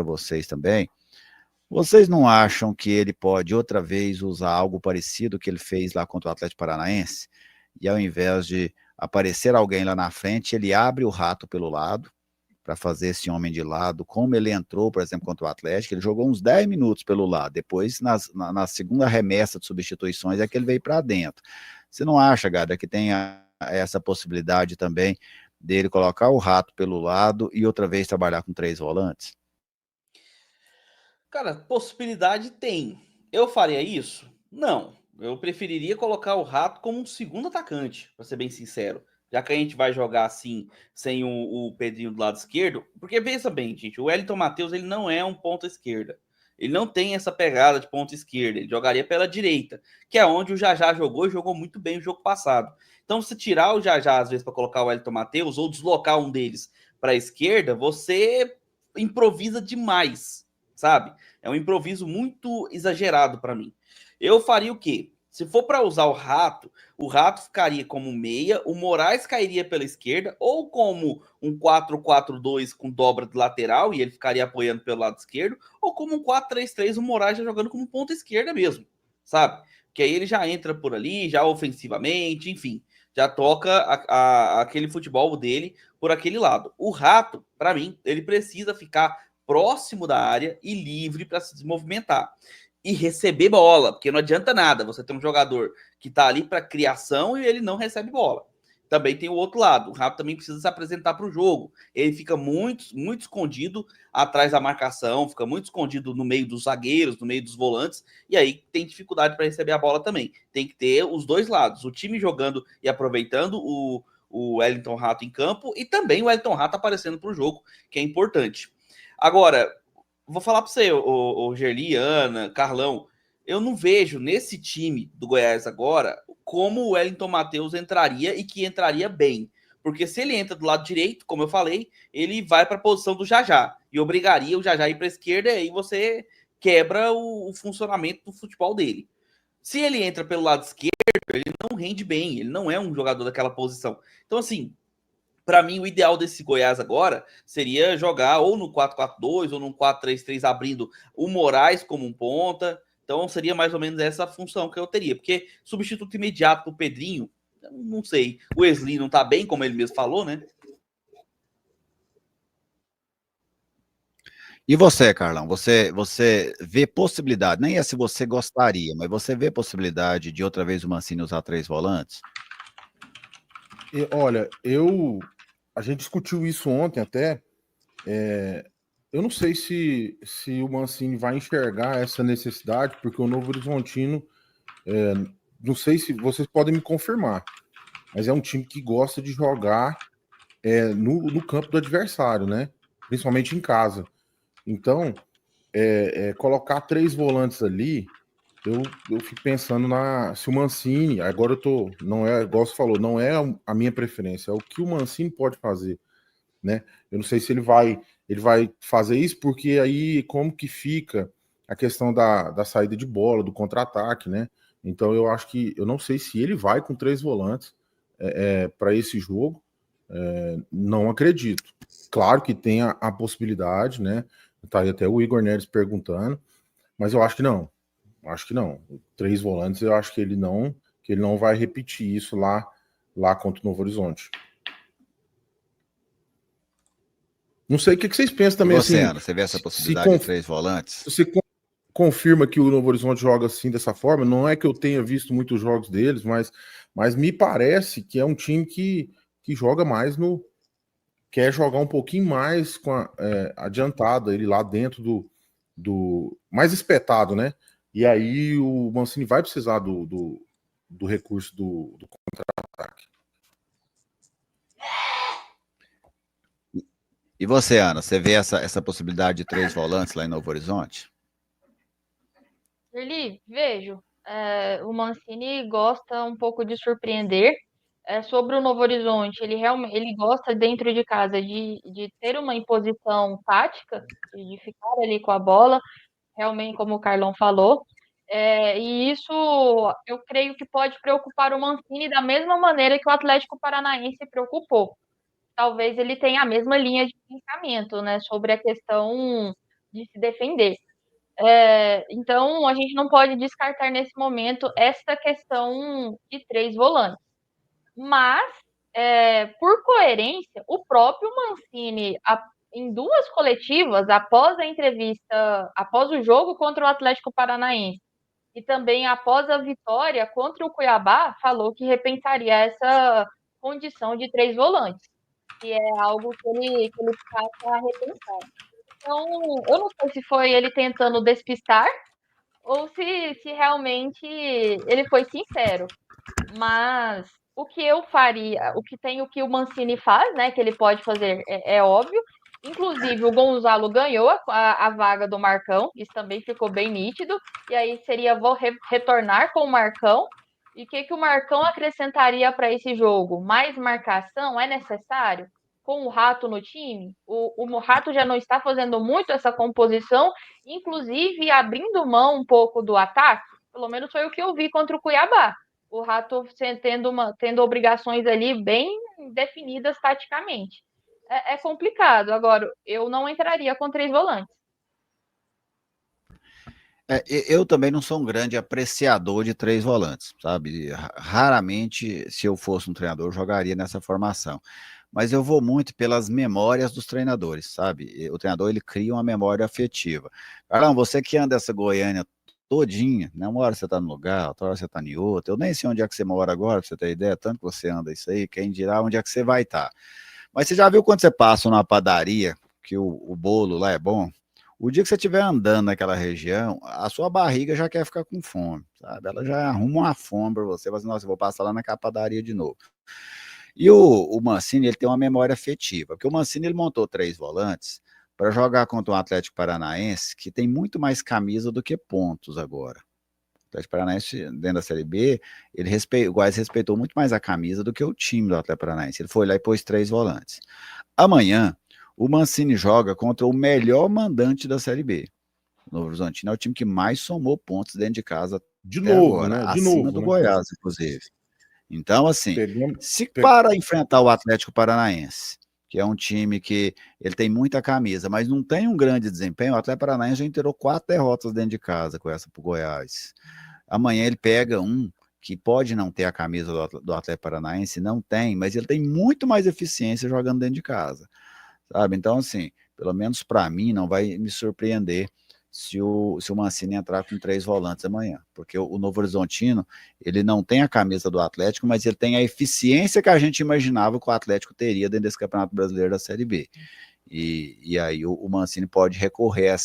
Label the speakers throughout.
Speaker 1: vocês também. Vocês não acham que ele pode outra vez usar algo parecido que ele fez lá contra o Atlético Paranaense? E ao invés de aparecer alguém lá na frente, ele abre o Rato pelo lado, para fazer esse homem de lado, como ele entrou, por exemplo, contra o Atlético, ele jogou uns 10 minutos pelo lado, depois, na segunda remessa de substituições, é que ele veio para dentro. Você não acha, Gada, que tem essa possibilidade também dele colocar o Rato pelo lado e outra vez trabalhar com 3 volantes?
Speaker 2: Cara, possibilidade tem. Eu faria isso? Não. Eu preferiria colocar o Rato como um segundo atacante, para ser bem sincero. Já que a gente vai jogar assim, sem o Pedrinho do lado esquerdo. Porque pensa bem, gente, o Wellington Matheus ele não é um ponta esquerda. Ele não tem essa pegada de ponta esquerda. Ele jogaria pela direita, que é onde o Jajá jogou e jogou muito bem o jogo passado. Então, se tirar o Jajá, às vezes, para colocar o Wellington Matheus, ou deslocar um deles para a esquerda, você improvisa demais, sabe? É um improviso muito exagerado para mim. Eu faria o quê? Se for para usar o Rato ficaria como meia, o Moraes cairia pela esquerda, ou como um 4-4-2 com dobra de lateral, e ele ficaria apoiando pelo lado esquerdo, ou como um 4-3-3, o Moraes já jogando como ponta esquerda mesmo, sabe? Que aí ele já entra por ali, já ofensivamente, enfim, já toca aquele futebol dele por aquele lado. O Rato, para mim, ele precisa ficar próximo da área e livre para se movimentar e receber bola, porque não adianta nada você ter um jogador que está ali para criação e ele não recebe bola. Também tem o outro lado, o Rato também precisa se apresentar para o jogo. Ele fica muito escondido atrás da marcação, fica muito escondido no meio dos zagueiros, no meio dos volantes, e aí tem dificuldade para receber a bola também. Tem que ter os dois lados, o time jogando e aproveitando o Wellington Rato em campo e também o Wellington Rato aparecendo para o jogo, que é importante. Agora, vou falar para você, o Gerli, Ana, Carlão, eu não vejo nesse time do Goiás agora como o Wellington Matheus entraria e que entraria bem. Porque se ele entra do lado direito, como eu falei, ele vai para a posição do Jajá e obrigaria o Jajá a ir para a esquerda e aí você quebra o funcionamento do futebol dele. Se ele entra pelo lado esquerdo, ele não rende bem, ele não é um jogador daquela posição. Então, assim, para mim, o ideal desse Goiás agora seria jogar ou no 4-4-2 ou no 4-3-3, abrindo o Moraes como um ponta. Então, seria mais ou menos essa função que eu teria. Porque substituto imediato pro Pedrinho, não sei. O Wesley não tá bem, como ele mesmo falou, né?
Speaker 1: E você, Carlão, você vê possibilidade, nem é se você gostaria, mas você vê possibilidade de outra vez o Mancini usar 3 volantes?
Speaker 3: Olha, a gente discutiu isso ontem até. Eu não sei se o Mancini vai enxergar essa necessidade, porque o Novo Horizontino, não sei se vocês podem me confirmar, mas é um time que gosta de jogar no campo do adversário, né? Principalmente em casa. Então, colocar 3 volantes ali, eu fico pensando se o Mancini, agora não é, igual você falou, não é a minha preferência, é o que o Mancini pode fazer, né? Eu não sei se ele vai fazer isso, porque aí como que fica a questão da saída de bola, do contra-ataque, né? Então eu acho que, eu não sei se ele vai com 3 volantes para esse jogo, não acredito. Claro que tem a possibilidade, né? Tá aí até o Igor Neres perguntando, mas eu acho que não. Acho que não. 3 volantes, eu acho que ele não vai repetir isso lá contra o Novo Horizonte. Não sei o que vocês pensam
Speaker 1: E
Speaker 3: também,
Speaker 1: você,
Speaker 3: assim,
Speaker 1: Ana, você vê essa
Speaker 3: se
Speaker 1: possibilidade de 3 volantes?
Speaker 3: você confirma que o Novo Horizonte joga assim, dessa forma. Não é que eu tenha visto muitos jogos deles, mas me parece que é um time que joga mais quer jogar um pouquinho mais adiantado, ele lá dentro mais espetado, né? E aí o Mancini vai precisar do recurso do contra-ataque.
Speaker 1: E você, Ana, você vê essa possibilidade de 3 volantes lá em Novo Horizonte?
Speaker 4: Eli, vejo. O Mancini gosta um pouco de surpreender. Sobre o Novo Horizonte, ele realmente ele gosta dentro de casa de ter uma imposição tática, de ficar ali com a bola, realmente, como o Carlão falou. E isso eu creio que pode preocupar o Mancini da mesma maneira que o Atlético Paranaense preocupou. Talvez ele tenha a mesma linha de pensamento, né, sobre a questão de se defender. Então, a gente não pode descartar nesse momento essa questão de 3 volantes. Mas, por coerência, o próprio Mancini, em 2 coletivas, após a entrevista, após o jogo contra o Atlético Paranaense e também após a vitória contra o Cuiabá, falou que repensaria essa condição de 3 volantes, que é algo que ele passa a repensar. Então, eu não sei se foi ele tentando despistar ou se realmente ele foi sincero. Mas o que eu faria, o que o Mancini faz, né, que ele pode fazer, é óbvio. Inclusive, o Gonzalo ganhou a vaga do Marcão, isso também ficou bem nítido. E aí seria retornar com o Marcão. E o que o Marcão acrescentaria para esse jogo? Mais marcação é necessário? Com o Rato no time? O Rato já não está fazendo muito essa composição, inclusive abrindo mão um pouco do ataque. Pelo menos foi o que eu vi contra o Cuiabá. O Rato tendo obrigações ali bem definidas taticamente. É complicado. Agora, eu não entraria com 3 volantes.
Speaker 1: Eu também não sou um grande apreciador de 3 volantes, sabe? Raramente, se eu fosse um treinador, eu jogaria nessa formação. Mas eu vou muito pelas memórias dos treinadores, sabe? O treinador, ele cria uma memória afetiva. Carlão, você que anda essa Goiânia todinha, né? Uma hora você tá num lugar, outra hora você tá em outro. Eu nem sei onde é que você mora agora, pra você ter ideia, tanto que você anda isso aí, quem dirá onde é que você vai estar. Mas você já viu quando você passa numa padaria, que o bolo lá é bom? O dia que você estiver andando naquela região, a sua barriga já quer ficar com fome, sabe? Ela já arruma uma fome para você, fala assim, nossa, eu vou passar lá naquela padaria de novo. E o Mancini, ele tem uma memória afetiva, porque o Mancini, ele montou 3 volantes para jogar contra um Atlético Paranaense que tem muito mais camisa do que pontos agora. O Atlético Paranaense, dentro da Série B, o Goiás respeitou muito mais a camisa do que o time do Atlético Paranaense. Ele foi lá e pôs 3 volantes. Amanhã, o Mancini joga contra o melhor mandante da Série B. O Novo Horizontino é o time que mais somou pontos dentro de casa
Speaker 3: De novo,
Speaker 1: agora,
Speaker 3: né?
Speaker 1: acima do Goiás, inclusive. Então, assim, se
Speaker 3: Pegamos.
Speaker 1: para enfrentar o Atlético Paranaense, que é um time que ele tem muita camisa, mas não tem um grande desempenho, o Atlético Paranaense já inteirou 4 derrotas dentro de casa com essa pro Goiás. Amanhã ele pega um que pode não ter a camisa do Atlético Paranaense, não tem, mas ele tem muito mais eficiência jogando dentro de casa, sabe? Então, assim, pelo menos para mim, não vai me surpreender se o Mancini entrar com 3 volantes amanhã, porque o Novo Horizontino, ele não tem a camisa do Atlético, mas ele tem a eficiência que a gente imaginava que o Atlético teria dentro desse Campeonato Brasileiro da Série B. E aí o Mancini pode recorrer a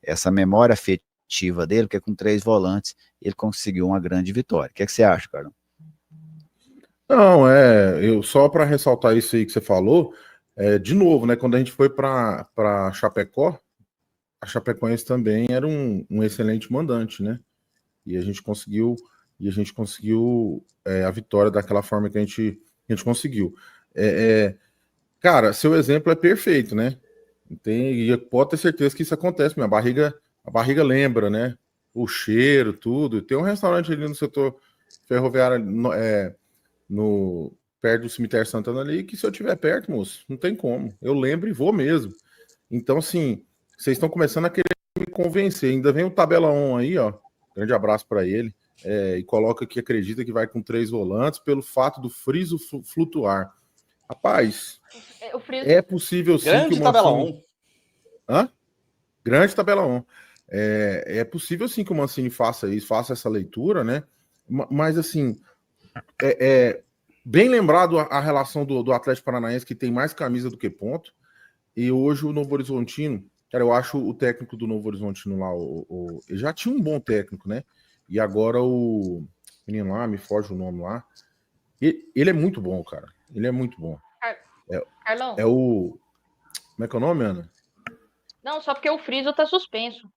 Speaker 1: essa memória afetiva dele, porque com 3 volantes ele conseguiu uma grande vitória. O que você acha, Carlão?
Speaker 3: Não, eu só para ressaltar isso aí que você falou, de novo, né, quando a gente foi para Chapecó, a Chapecoense também era um excelente mandante, né? E a gente conseguiu a vitória daquela forma que a gente conseguiu. Cara, seu exemplo é perfeito, né? E pode ter certeza que isso acontece. A barriga lembra, né? O cheiro, tudo. Tem um restaurante ali no setor ferroviário, perto do cemitério Santana ali, que se eu estiver perto, moço, não tem como. Eu lembro e vou mesmo. Então, assim, vocês estão começando a querer me convencer. Ainda vem o Tabela 1 aí, ó. Grande abraço para ele. E coloca que acredita que vai com 3 volantes pelo fato do friso flutuar. Rapaz, é possível sim
Speaker 2: grande
Speaker 3: que o
Speaker 2: Tabela
Speaker 3: Mancini...
Speaker 2: 1.
Speaker 3: Hã? Grande Tabela 1. É possível sim que o Mancini faça isso, faça essa leitura, né? Mas assim, bem lembrado a relação do Atlético Paranaense, que tem mais camisa do que ponto. E hoje o Novo Horizontino, cara, eu acho o técnico do Novo Horizontino lá, ele já tinha um bom técnico, né? E agora o menino lá, me foge o nome lá. Ele é muito bom, cara. Ele é muito bom.
Speaker 4: Carlão.
Speaker 3: Como é que é o nome, Ana?
Speaker 4: Não, só porque o Friso tá suspenso.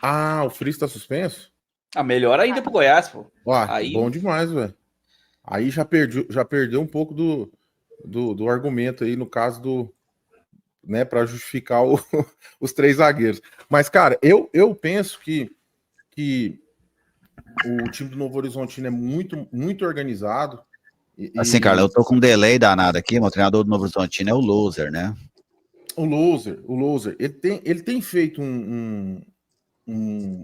Speaker 3: Ah, o Friso tá suspenso?
Speaker 2: Melhor ainda pro Goiás, pô.
Speaker 3: Aí... Bom demais, velho. Aí já perdeu um pouco do argumento aí, no caso do... né, para justificar os 3 zagueiros. Mas, cara, eu penso que o time do Novo Horizontino é muito, muito organizado.
Speaker 1: Assim, Carla, eu tô com um delay danado aqui, meu treinador do Novo Horizontino é o Loser, né?
Speaker 3: O Loser, ele tem feito um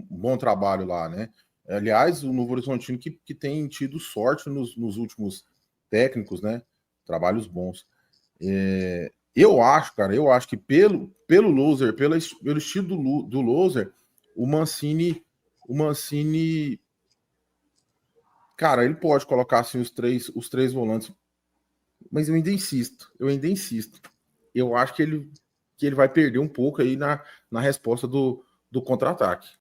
Speaker 3: bom trabalho lá, né? Aliás, o Novo Horizontino que tem tido sorte nos últimos técnicos, né? Trabalhos bons. Eu acho que pelo Loser, pelo estilo do Loser, o Mancini, cara, ele pode colocar assim os três volantes, mas eu ainda insisto. Eu acho que ele vai perder um pouco aí na resposta do contra-ataque.